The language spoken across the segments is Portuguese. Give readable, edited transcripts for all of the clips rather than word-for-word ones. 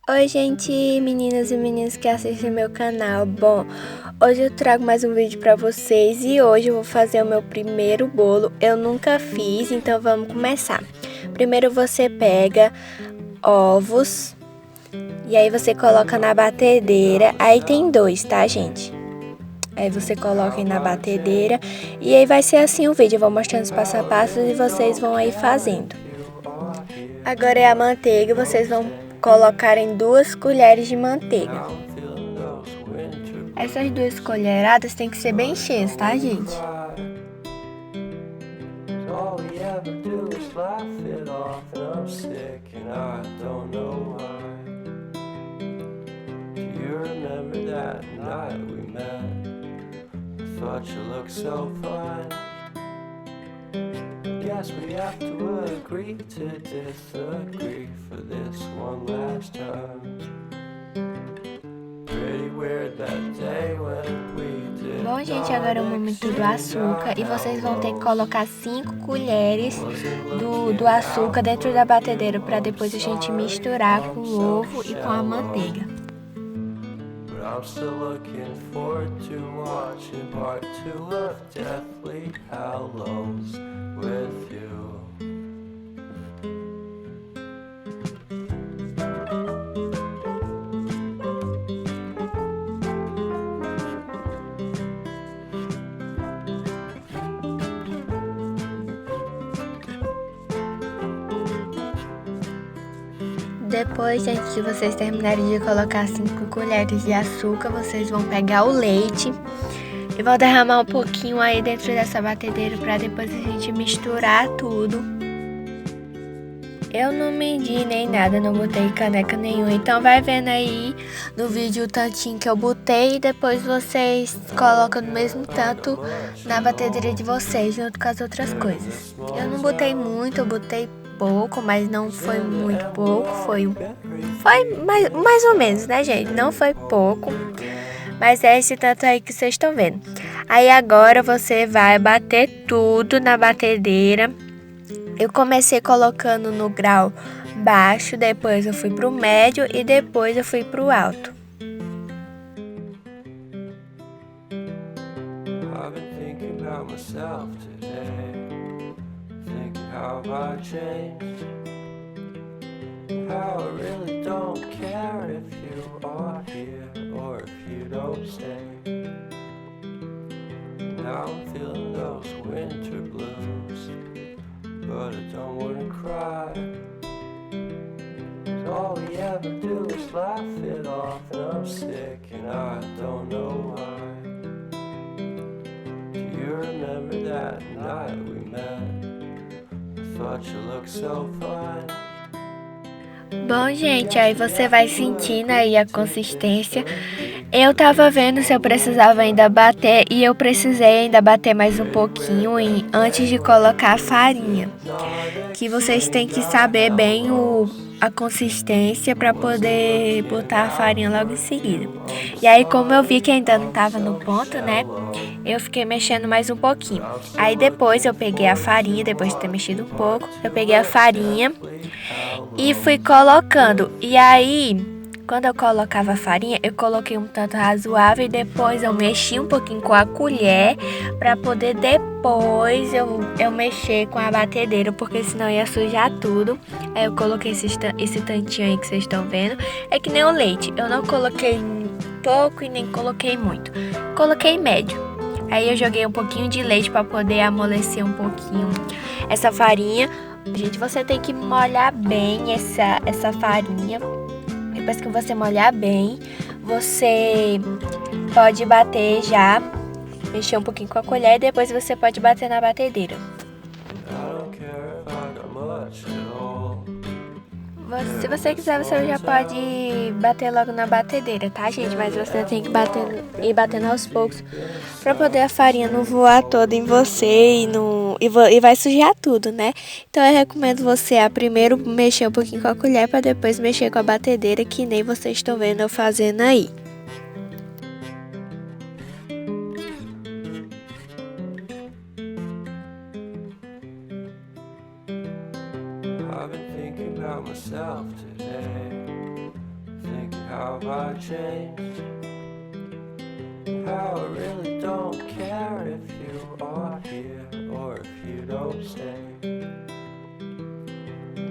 Oi, gente, meninas e meninos que assistem meu canal. Bom, hoje eu trago mais um vídeo pra vocês e hoje eu vou fazer o meu primeiro bolo. Eu nunca fiz, então vamos começar. Primeiro você pega ovos e aí você coloca na batedeira. Aí tem dois, tá, gente? Aí você coloca aí na batedeira e aí vai ser assim o vídeo. Eu vou mostrando os passo a passo e vocês vão aí fazendo. Agora é a manteiga, vocês vão colocar em 2 colheres de manteiga. Essas 2 colheradas tem que ser bem cheias, tá, gente? Guess we have to agree to disagree for this one last time. Pretty weird that day when we did. Bom, gente, agora é o momento do açúcar e vocês vão ter que colocar 5 colheres do açúcar dentro da batedeira para depois a gente misturar com o ovo e com a manteiga. I'm still looking forward to watching part 2 of Deathly Hallows with you. Depois, gente, que vocês terminarem de colocar 5 colheres de açúcar, vocês vão pegar o leite e vão derramar um pouquinho aí dentro dessa batedeira para depois a gente misturar tudo. Eu não medi nem nada, não botei caneca nenhuma, então vai vendo aí no vídeo o tantinho que eu botei e depois vocês colocam do mesmo tanto na batedeira de vocês, junto com as outras coisas. Eu não botei muito, eu botei pouco, mas não foi muito pouco, foi mais ou menos, né, gente? Não foi pouco, mas é esse tanto aí que vocês estão vendo. Aí agora você vai bater tudo na batedeira. Eu comecei colocando no grau baixo, depois eu fui pro médio e depois eu fui pro alto. I've been thinking about myself today, thinking how I changed, how I really don't care if you are here or if you don't stay. Now I'm feeling those winter blues, but I don't wanna cry. 'Cause all we ever do is laugh it off, and I'm sick and I don't know why. Do you remember that night we met? I thought you looked so fine. Bom, gente, aí você vai sentindo aí a consistência. Eu tava vendo se eu precisava ainda bater e eu precisei ainda bater mais um pouquinho antes de colocar a farinha. Que vocês têm que saber bem a consistência para poder botar a farinha logo em seguida. E aí, como eu vi que ainda não tava no ponto, né? Eu fiquei mexendo mais um pouquinho. Aí depois eu peguei a farinha, depois de ter mexido um pouco, eu peguei a farinha e fui colocando. E aí, quando eu colocava a farinha, eu coloquei um tanto razoável e depois eu mexi um pouquinho com a colher para poder depois eu mexer com a batedeira, porque senão ia sujar tudo. Aí eu coloquei esse tantinho aí que vocês estão vendo. É que nem o leite, eu não coloquei pouco e nem coloquei muito. Coloquei médio. Aí eu joguei um pouquinho de leite para poder amolecer um pouquinho essa farinha. Gente, você tem que molhar bem essa farinha. Depois que você molhar bem, você pode bater já, mexer um pouquinho com a colher e depois você pode bater na batedeira. Se você quiser, você já pode bater logo na batedeira, tá, gente? Mas você tem que ir batendo aos poucos pra poder a farinha não voar toda em você e vai sujar tudo, né? Então eu recomendo você a primeiro mexer um pouquinho com a colher pra depois mexer com a batedeira, que nem vocês estão vendo eu fazendo aí. I've been thinking about myself today, how I changed. How I really don't care if you are here or if you don't stay.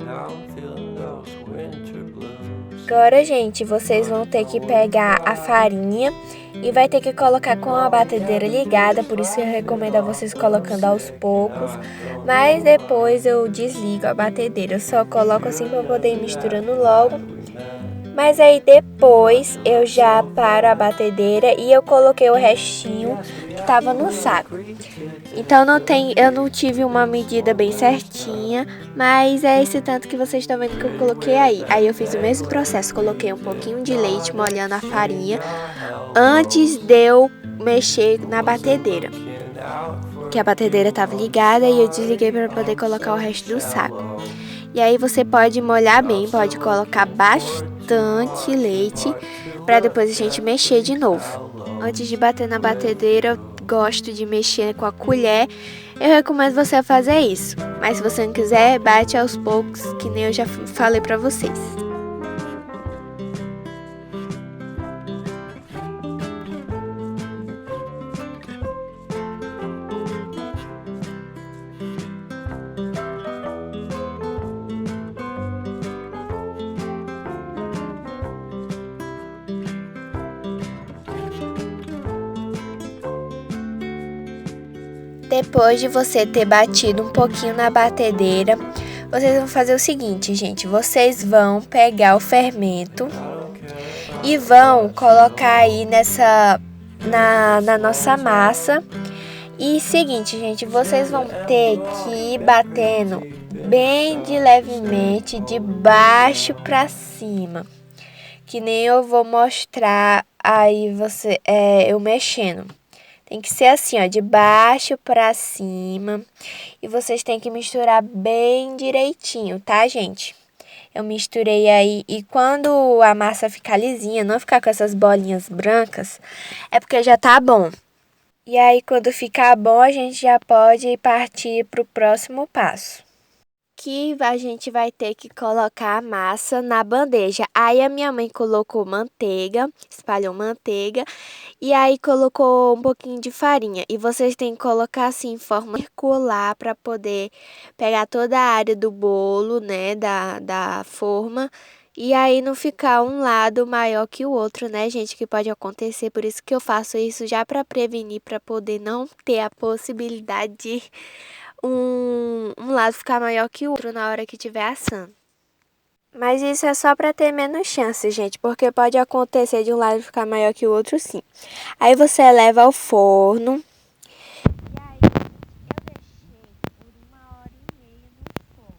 Now I'm feeling those winter blues. Agora, gente, vocês vão ter que pegar a farinha e vai ter que colocar com a batedeira ligada, por isso eu recomendo a vocês colocando aos poucos, mas depois eu desligo a batedeira, eu só coloco assim para poder ir misturando logo. Mas aí depois eu já paro a batedeira e eu coloquei o restinho que tava no saco. Então eu não tive uma medida bem certinha, mas é esse tanto que vocês estão vendo que eu coloquei aí. Aí eu fiz o mesmo processo, coloquei um pouquinho de leite molhando a farinha antes de eu mexer na batedeira. Que a batedeira estava ligada e eu desliguei para poder colocar o resto do saco. E aí você pode molhar bem, pode colocar bastante leite para depois a gente mexer de novo. Antes de bater na batedeira, eu gosto de mexer com a colher. Eu recomendo você fazer isso. Mas se você não quiser, bate aos poucos, que nem eu já falei para vocês. Depois de você ter batido um pouquinho na batedeira, vocês vão fazer o seguinte, gente. Vocês vão pegar o fermento e vão colocar aí na nossa massa. E seguinte, gente, vocês vão ter que ir batendo bem de levemente, de baixo para cima. Que nem eu vou mostrar aí eu mexendo. Tem que ser assim, ó, de baixo para cima. E vocês têm que misturar bem direitinho, tá, gente? Eu misturei aí e quando a massa ficar lisinha, não ficar com essas bolinhas brancas, é porque já tá bom. E aí quando ficar bom, a gente já pode partir pro próximo passo. Que a gente vai ter que colocar a massa na bandeja. Aí a minha mãe colocou manteiga, espalhou manteiga e aí colocou um pouquinho de farinha. E vocês têm que colocar assim em forma circular para poder pegar toda a área do bolo, né, da forma. E aí não ficar um lado maior que o outro, né, gente, que pode acontecer. Por isso que eu faço isso já para prevenir, para poder não ter a possibilidade de um lado ficar maior que o outro na hora que estiver assando. Mas isso é só para ter menos chance, gente, porque pode acontecer de um lado ficar maior que o outro, sim. Aí você leva ao forno. E aí eu deixei por 1h30 no fogo.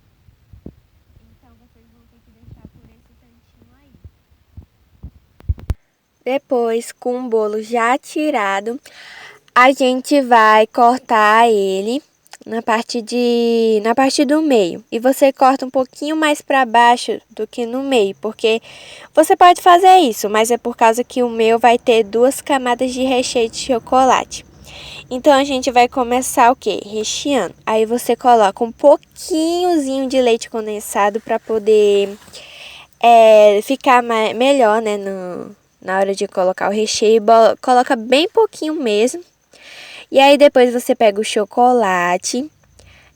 Então vocês vão ter que deixar por esse tantinho aí. Depois, com o bolo já tirado, a gente vai cortar ele na parte do meio. E você corta um pouquinho mais para baixo do que no meio, porque você pode fazer isso, mas é por causa que o meu vai ter 2 camadas de recheio de chocolate. Então a gente vai começar o quê? Recheando. Aí você coloca um pouquinhozinho de leite condensado para poder ficar melhor, né, na hora de colocar o recheio. Coloca bem pouquinho mesmo. E aí depois você pega o chocolate.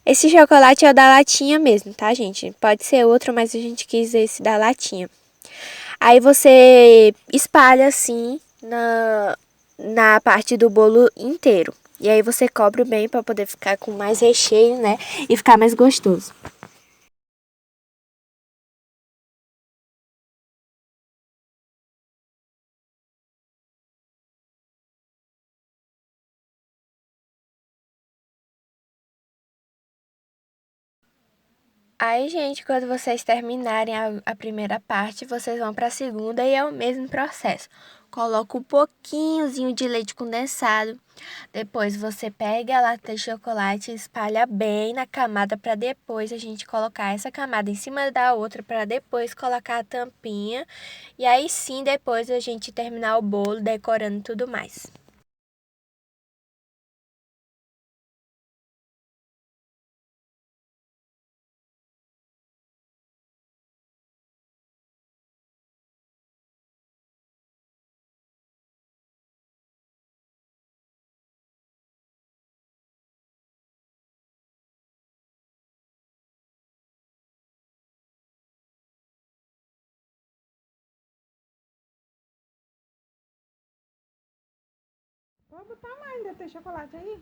Esse chocolate é o da latinha mesmo, tá, gente? Pode ser outro, mas a gente quis esse da latinha. Aí você espalha assim na parte do bolo inteiro. E aí você cobre bem para poder ficar com mais recheio, né? E ficar mais gostoso. Aí, gente, quando vocês terminarem a primeira parte, vocês vão para a segunda e é o mesmo processo. Coloca um pouquinhozinho de leite condensado. Depois você pega a lata de chocolate e espalha bem na camada para depois a gente colocar essa camada em cima da outra para depois colocar a tampinha. E aí sim, depois a gente terminar o bolo decorando tudo mais. Vou botar mais, ainda tem chocolate aí?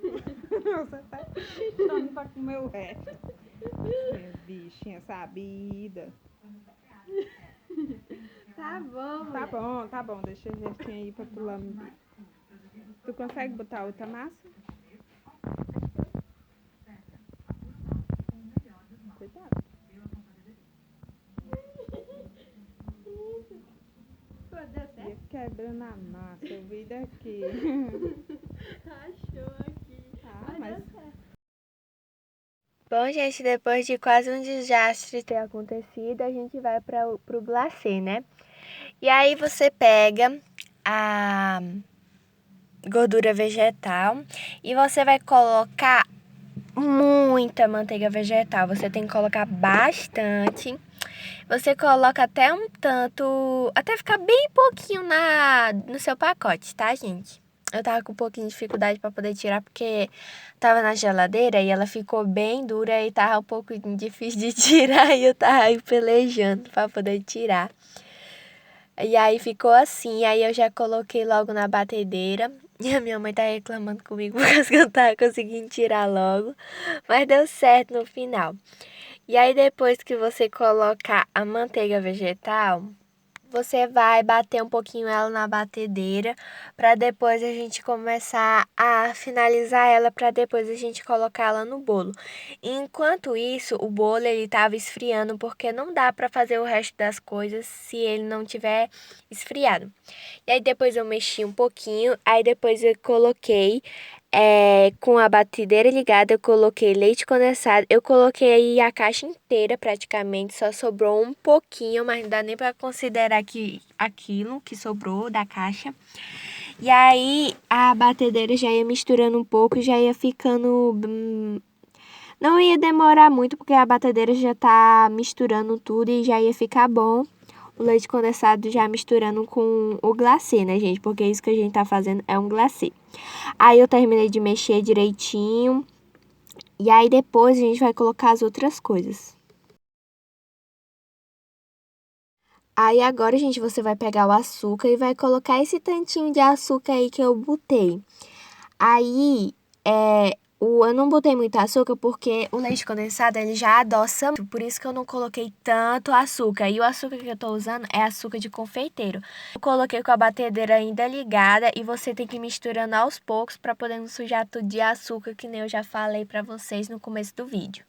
Você tá achando pra comer o resto. É, bichinha sabida. Tá bom, Tá bom, tá bom. Deixa o restinho aí pra tu lamber. Tu consegue botar outra massa? Cuidado. Pô, deu certo? Ia quebrando a massa, eu vi daqui. Achou aqui. Ah, Mas mas deu certo. Bom, gente, depois de quase um desastre ter acontecido, a gente vai pro glacê, né? E aí você pega a gordura vegetal e você vai colocar muita manteiga vegetal. Você tem que colocar bastante. Você coloca até um tanto, até ficar bem pouquinho no seu pacote, tá, gente? Eu tava com um pouquinho de dificuldade para poder tirar porque tava na geladeira e ela ficou bem dura e tava um pouco difícil de tirar e eu tava aí pelejando para poder tirar. E aí ficou assim, aí eu já coloquei logo na batedeira. E a minha mãe tá reclamando comigo porque eu não tava conseguindo tirar logo. Mas deu certo no final. E aí depois que você colocar a manteiga vegetal, você vai bater um pouquinho ela na batedeira para depois a gente começar a finalizar ela para depois a gente colocar ela no bolo. Enquanto isso, o bolo ele tava esfriando porque não dá para fazer o resto das coisas se ele não tiver esfriado. E aí depois eu mexi um pouquinho, aí depois eu coloquei com a batedeira ligada, eu coloquei leite condensado, eu coloquei aí a caixa inteira praticamente, só sobrou um pouquinho, mas não dá nem para considerar que aquilo que sobrou da caixa. E aí a batedeira já ia misturando um pouco, já ia ficando não ia demorar muito porque a batedeira já tá misturando tudo e já ia ficar bom. O leite condensado já misturando com o glacê, né, gente? Porque isso que a gente tá fazendo é um glacê. Aí eu terminei de mexer direitinho. E aí depois a gente vai colocar as outras coisas. Aí agora, gente, você vai pegar o açúcar e vai colocar esse tantinho de açúcar aí que eu botei. Aí, eu não botei muito açúcar porque o leite condensado ele já adoça muito, por isso que eu não coloquei tanto açúcar. E o açúcar que eu tô usando é açúcar de confeiteiro. Eu coloquei com a batedeira ainda ligada e você tem que ir misturando aos poucos para poder não sujar tudo de açúcar, que nem eu já falei para vocês no começo do vídeo.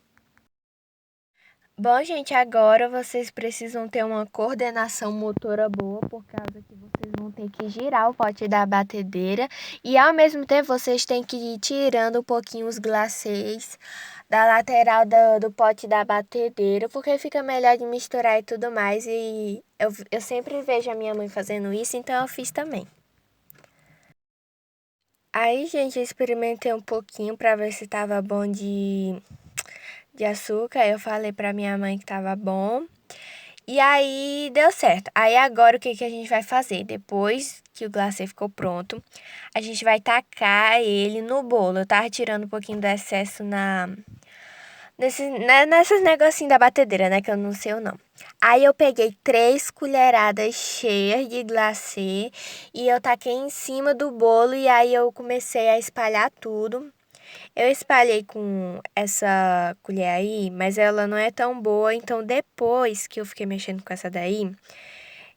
Bom, gente, agora vocês precisam ter uma coordenação motora boa, por causa que vocês vão ter que girar o pote da batedeira e ao mesmo tempo vocês têm que ir tirando um pouquinho os glacês da lateral do pote da batedeira, porque fica melhor de misturar e tudo mais. E eu sempre vejo a minha mãe fazendo isso, então eu fiz também. Aí, gente, eu experimentei um pouquinho para ver se tava bom de açúcar. Eu falei pra minha mãe que tava bom. E aí deu certo. Aí agora o que a gente vai fazer? Depois que o glacê ficou pronto, a gente vai tacar ele no bolo. Eu tava tirando um pouquinho do excesso nessas negocinhos da batedeira, né? Que eu não sei o nome. Aí eu peguei 3 colheradas cheias de glacê e eu taquei em cima do bolo e aí eu comecei a espalhar tudo. Eu espalhei com essa colher aí, mas ela não é tão boa, então depois que eu fiquei mexendo com essa daí,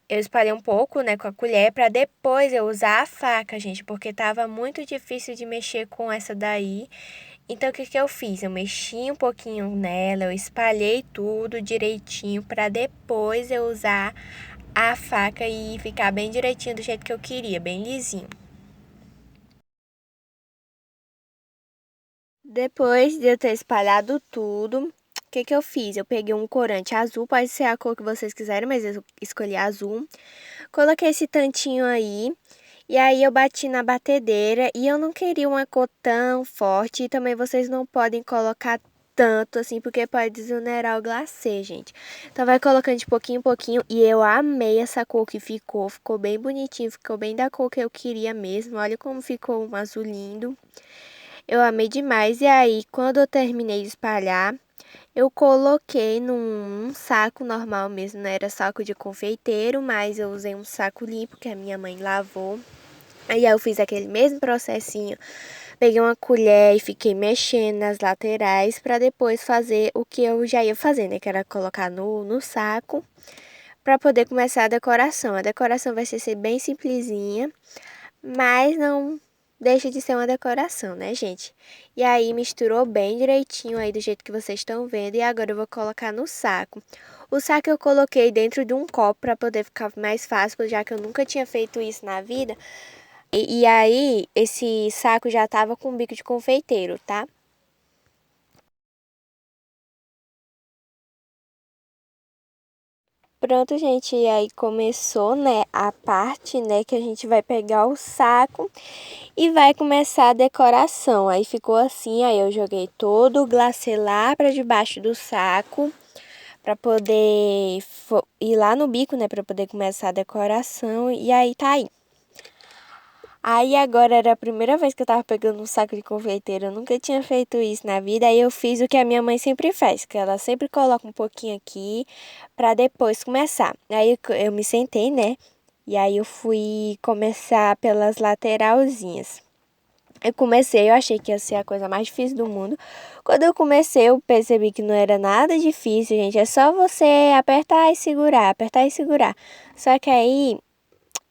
eu espalhei um pouco, né, com a colher para depois eu usar a faca, gente, porque tava muito difícil de mexer com essa daí. Então o que eu fiz? Eu mexi um pouquinho nela, eu espalhei tudo direitinho para depois eu usar a faca e ficar bem direitinho do jeito que eu queria, bem lisinho. Depois de eu ter espalhado tudo, o que eu fiz? Eu peguei um corante azul, pode ser a cor que vocês quiserem, mas eu escolhi azul. Coloquei esse tantinho aí, e aí eu bati na batedeira, e eu não queria uma cor tão forte, e também vocês não podem colocar tanto assim, porque pode desonerar o glacê, gente. Então vai colocando de pouquinho em pouquinho, e eu amei essa cor que ficou bem bonitinho, ficou bem da cor que eu queria mesmo. Olha como ficou um azul lindo. Eu amei demais. E aí, quando eu terminei de espalhar, eu coloquei num saco normal mesmo, não era saco de confeiteiro, mas eu usei um saco limpo que a minha mãe lavou. Aí eu fiz aquele mesmo processinho. Peguei uma colher e fiquei mexendo nas laterais para depois fazer o que eu já ia fazer, né? Que era colocar no saco para poder começar a decoração. A decoração vai ser bem simplesinha, mas não deixa de ser uma decoração, né, gente? E aí misturou bem direitinho aí do jeito que vocês estão vendo e agora eu vou colocar no saco. O saco eu coloquei dentro de um copo para poder ficar mais fácil, já que eu nunca tinha feito isso na vida. E aí, esse saco já tava com bico de confeiteiro, tá? Pronto, gente, e aí começou, né, a parte, né, que a gente vai pegar o saco e vai começar a decoração. Aí ficou assim, aí eu joguei todo o glacê lá pra debaixo do saco pra poder ir lá no bico, né, pra poder começar a decoração. E aí tá aí. Aí agora era a primeira vez que eu tava pegando um saco de confeiteiro, eu nunca tinha feito isso na vida, aí eu fiz o que a minha mãe sempre faz, que ela sempre coloca um pouquinho aqui pra depois começar. Aí eu me sentei, né? E aí eu fui começar pelas lateralzinhas. Eu achei que ia ser a coisa mais difícil do mundo. Quando eu comecei, eu percebi que não era nada difícil, gente. É só você apertar e segurar, apertar e segurar. Só que aí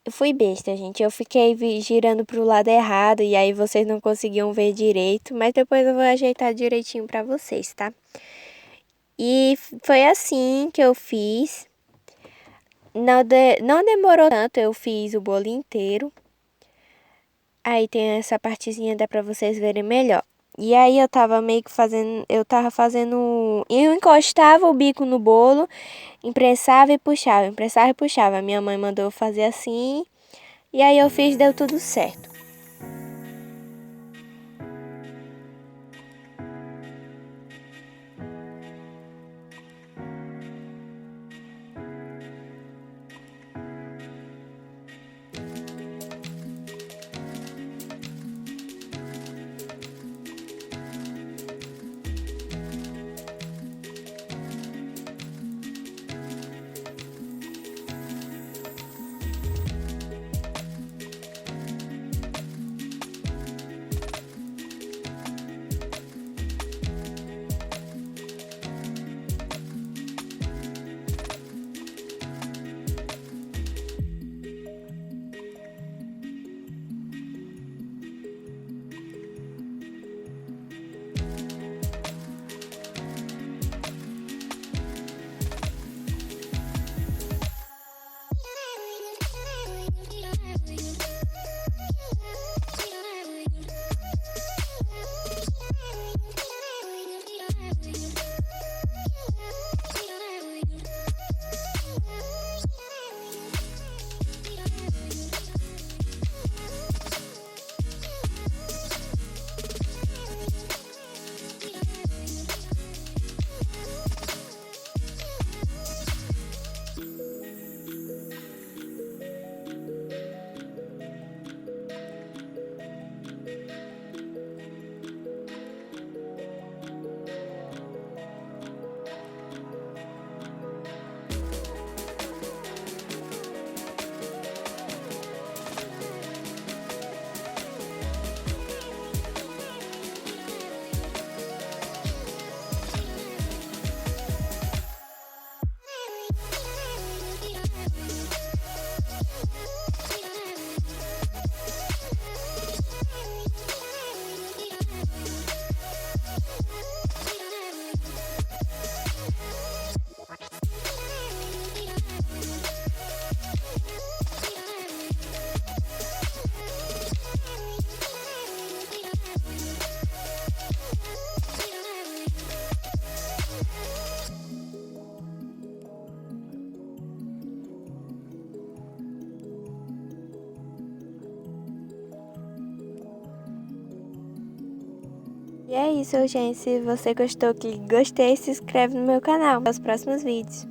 eu fui besta, gente. Eu fiquei girando pro lado errado e aí vocês não conseguiam ver direito, mas depois eu vou ajeitar direitinho pra vocês, tá? E foi assim que eu fiz. Não demorou tanto, eu fiz o bolo inteiro. Aí tem essa partezinha, dá pra vocês verem melhor. E aí eu tava meio que fazendo, eu encostava o bico no bolo, imprensava e puxava, imprensava e puxava. Minha mãe mandou eu fazer assim. E aí eu fiz, deu tudo certo. E é isso, gente. Se você gostou, clique em gostei e se inscreve no meu canal. Até os próximos vídeos.